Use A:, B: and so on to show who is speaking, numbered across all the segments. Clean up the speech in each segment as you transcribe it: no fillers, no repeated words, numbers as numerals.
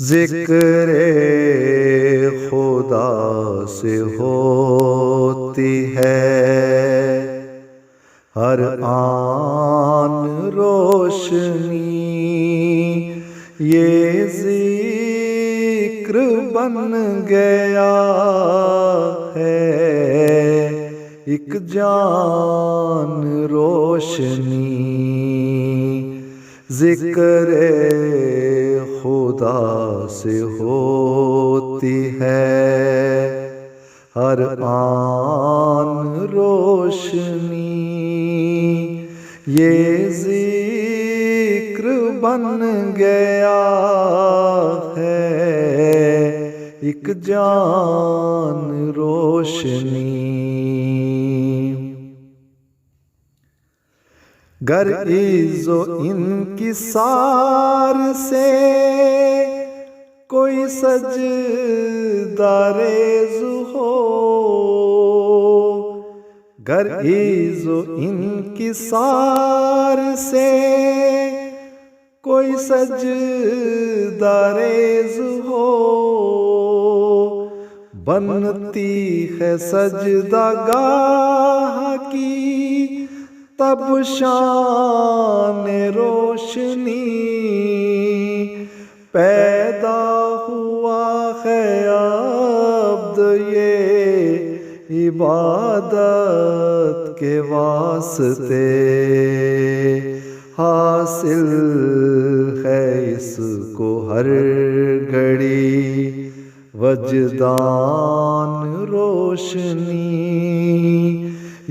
A: ज़िक्र खुदा से होती है हर आन रोशनी, ये ज़िक्र बन गया है एक जान रोशनी। ज़िक्र खुदा से होती है हर आन रोशनी, ये ज़िक्र बन गया है एक जान रोशनी। गर इज़्ज़ो इनकिसार से कोई सजदा रेज़ हो, गर इज़्ज़ो इनकिसार से कोई सजदा रेज़ हो, बनती है सजदागाह की तब शान रोशनी, पैदा हुआ है अब्द ये इबादत के वास्ते, हासिल है इसको हर घड़ी वजदान रोशनी,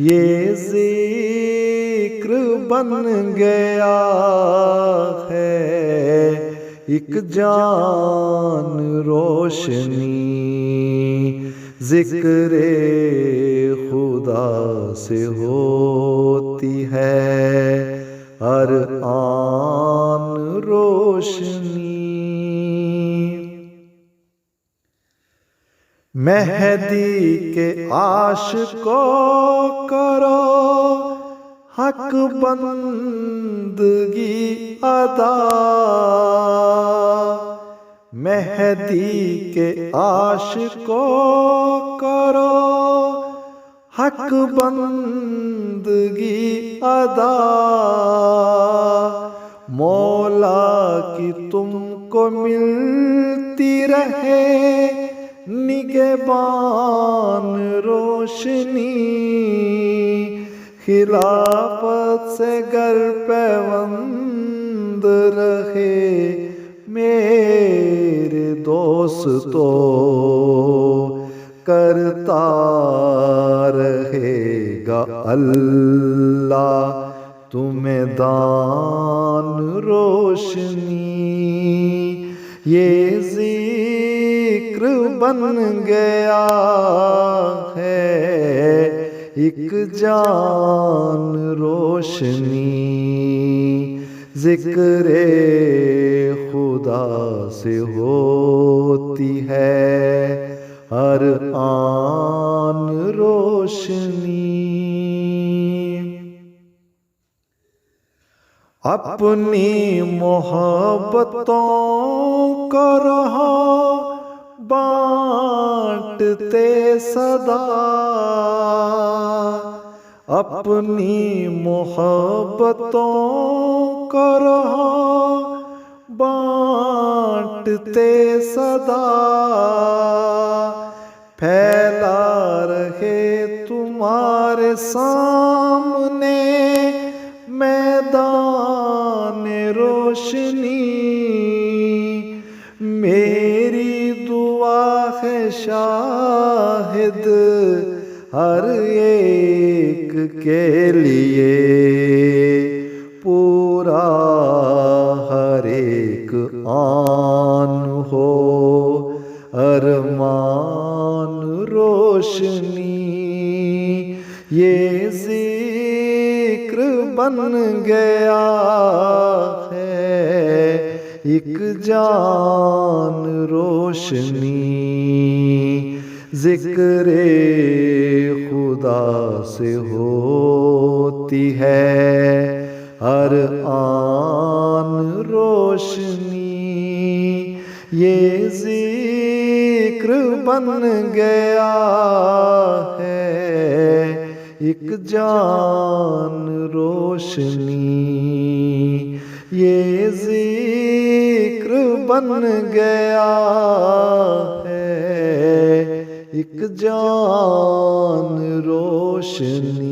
A: ये ज़िक्र बन गया है एक जान रोशनी। ज़िक्र खुदा से होती है हर आन रोशनी। मेहदी के आशिकों करो हक बंदगी अदा, मेहदी के आशिकों करो हक बंदगी अदा, मौला की तुमको मिलती रहे निगहबान रोशनी, खिलाफत से गर पैवंद रहे मेरे दोस्तों, करता रहेगा अल्लाह तुम्हें दान रोशनी, ये ज़िक्र बन गया है एक जान रोशनी। ज़िक्र खुदा से होती है हर आन रोशनी। अपनी मोहब्बतों को रहो बांटते सदा, अपनी मोहब्बतों को रहो बांटते सदा, फैला रहे तुम्हारे सामने मैदान रोशनी, मेरी दुआ है शाहिद हर एक के लिए, पूरा हर एक आन हो अरमान रोशनी, ये ज़िक्र बन गया है एक जान रोशनी। ज़िक्र खुदा से होती है हर आन रोशनी, ये जिक्र बन गया है एक जान रोशनी, ये जिक्र बन गया है एक जान रोशनी।